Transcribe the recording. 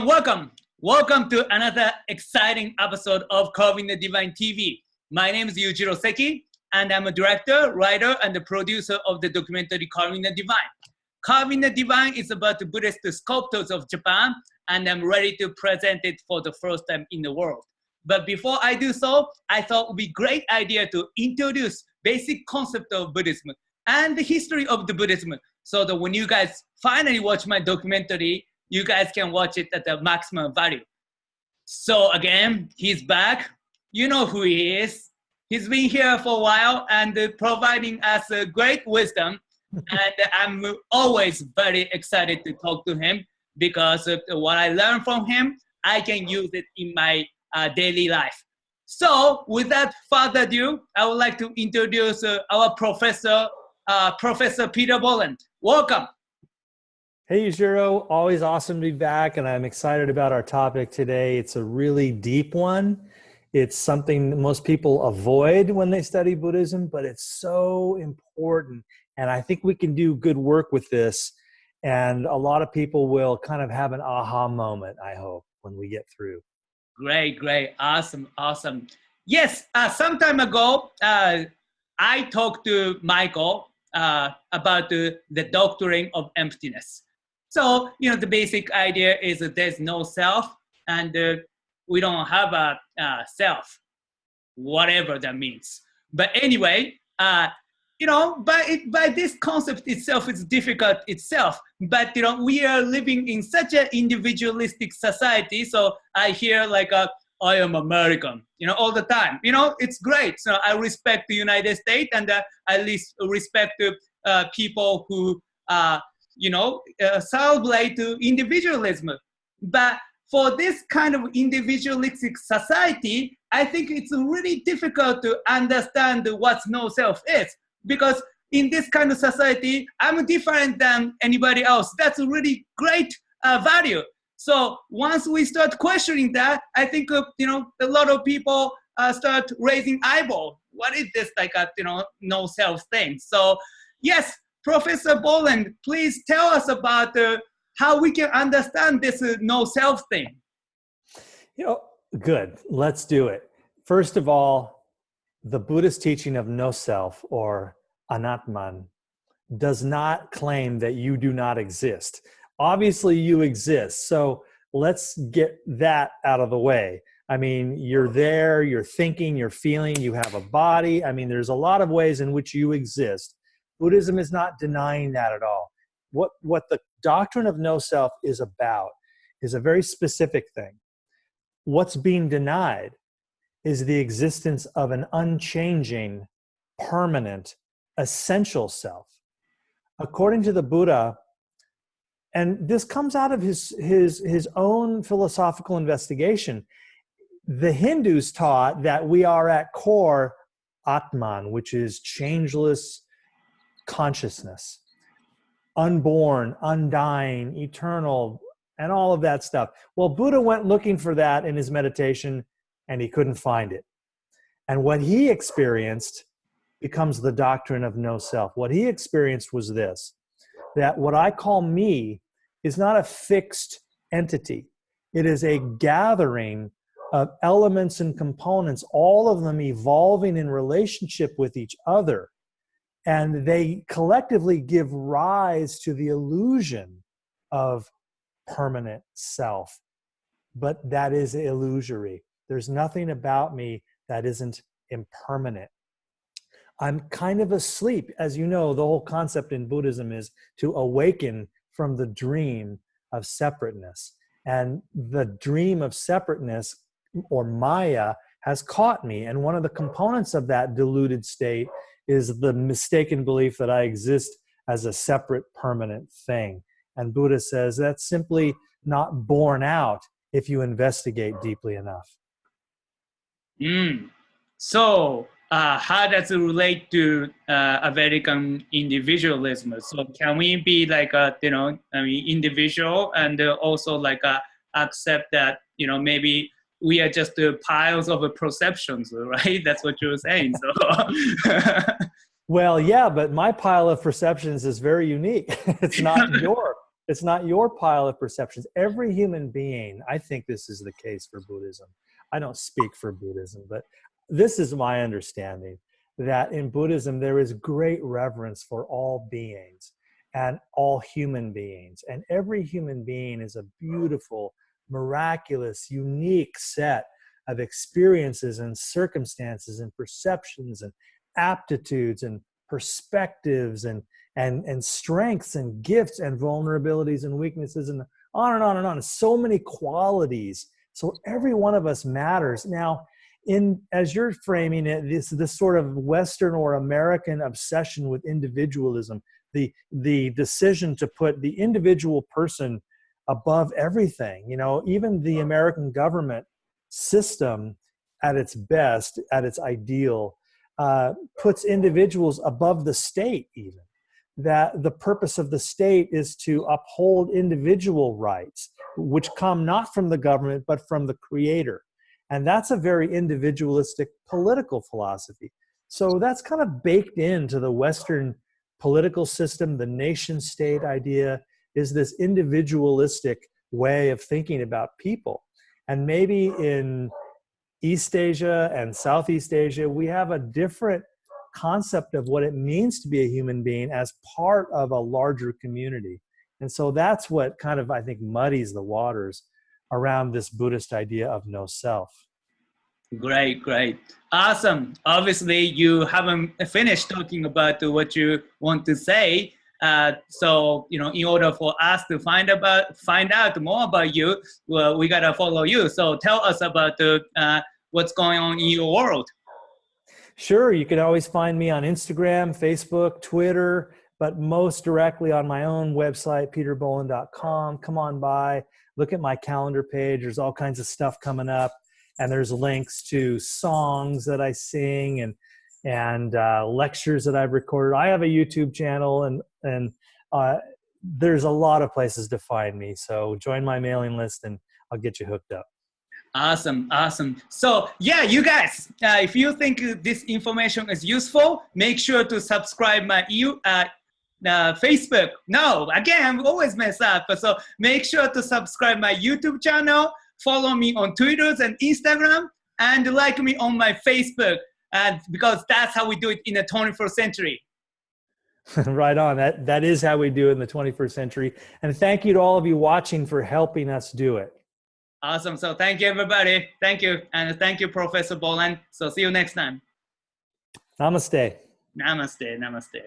Welcome to another exciting episode of Carving the Divine TV. My name is Yujiro Seki, and I'm a director, writer, and the producer of the documentary Carving the Divine. Carving the Divine is about the Buddhist Sculptors of Japan, and I'm ready to present it for the first time in the world. But before I do so, I thought it would be a great idea to introduce basic concept of Buddhism and the history of the Buddhism, so that when you guys finally watch my documentary, you guys can watch it at the maximum value. So again, he's back. You know who he is. He's been here for a while and providing us great wisdom. And I'm always very excited to talk to him because what I learned from him, I can use it in my daily life. So without further ado, I would like to introduce our professor, Professor Peter Bolland. Welcome. Hey, Yujiro, always awesome to be back, and I'm excited about our topic today. It's a really deep one. It's something most people avoid when they study Buddhism, but it's so important, and I think we can do good work with this, and a lot of people will kind of have an aha moment, I hope, when we get through. Great, awesome. Yes, some time ago, I talked to Michael about the doctrine of emptiness. So, the basic idea is that there's no self and we don't have a self, whatever that means. But anyway, by this concept itself, it's difficult itself. But, we are living in such an individualistic society. So I hear like, I am American, all the time. It's great. So I respect the United States and I at least respect people who celebrate individualism. But for this kind of individualistic society, I think it's really difficult to understand what no self is. Because in this kind of society, I'm different than anybody else. That's a really great value. So once we start questioning that, I think, a lot of people start raising eyeball. What is this no self thing? So yes, Professor Bolland, please tell us about how we can understand this no self thing. Good. Let's do it. First of all, the Buddhist teaching of no self, or anatman, does not claim that you do not exist. Obviously, you exist. So let's get that out of the way. I mean, you're there, you're thinking, you're feeling, you have a body. I mean, there's a lot of ways in which you exist. Buddhism is not denying that at all. What the doctrine of no self is about is a very specific thing. What's being denied is the existence of an unchanging, permanent, essential self. According to the Buddha, and this comes out of his own philosophical investigation, the Hindus taught that we are at core Atman, which is changeless consciousness, unborn, undying, eternal, and all of that stuff. Well, Buddha went looking for that in his meditation and he couldn't find it. And what he experienced becomes the doctrine of no self. What he experienced was this, that what I call me is not a fixed entity. It is a gathering of elements and components, all of them evolving in relationship with each other. And they collectively give rise to the illusion of permanent self. But that is illusory. There's nothing about me that isn't impermanent. I'm kind of asleep. As you know, the whole concept in Buddhism is to awaken from the dream of separateness. And the dream of separateness, or Maya, has caught me. And one of the components of that deluded state is the mistaken belief that I exist as a separate, permanent thing. And Buddha says that's simply not borne out if you investigate deeply enough. So how does it relate to American individualism? So can we be like individual and also accept that maybe we are just piles of perceptions, right? That's what you were saying. So Well, yeah, but my pile of perceptions is very unique. It's not It's not your pile of perceptions. Every human being, I think this is the case for Buddhism. I don't speak for Buddhism, but this is my understanding, that in Buddhism, there is great reverence for all beings and all human beings. And every human being is a beautiful, miraculous, unique set of experiences and circumstances and perceptions and aptitudes and perspectives and strengths and gifts and vulnerabilities and weaknesses and on and on and on. So many qualities. So every one of us matters. Now, as you're framing it, this sort of Western or American obsession with individualism, the decision to put the individual person above everything, even the American government system at its best, at its ideal, puts individuals above the state even. That the purpose of the state is to uphold individual rights, which come not from the government, but from the creator. And that's a very individualistic political philosophy. So that's kind of baked into the Western political system. The nation state idea is this individualistic way of thinking about people. And maybe in East Asia and Southeast Asia, we have a different concept of what it means to be a human being as part of a larger community. And so that's what kind of, I think, muddies the waters around this Buddhist idea of no self. Great, great. Awesome. Obviously, you haven't finished talking about what you want to say. So, in order for us to find out more about you, well, we got to follow you. So tell us about what's going on in your world. Sure. You can always find me on Instagram, Facebook, Twitter, but most directly on my own website, peterbolland.com. Come on by, look at my calendar page. There's all kinds of stuff coming up. And there's links to songs that I sing and lectures that I've recorded. I have a YouTube channel, and there's a lot of places to find me. So join my mailing list, and I'll get you hooked up. Awesome, awesome. So yeah, you guys, if you think this information is useful, make sure to subscribe my Facebook. No, again, we always mess up. So make sure to subscribe my YouTube channel. Follow me on Twitter and Instagram, and like me on my Facebook, because that's how we do it in the 21st century. Right on. That is how we do it in the 21st century. And thank you to all of you watching for helping us do it. Awesome. So thank you, everybody. Thank you. And thank you, Professor Bolland. So see you next time. Namaste. Namaste. Namaste.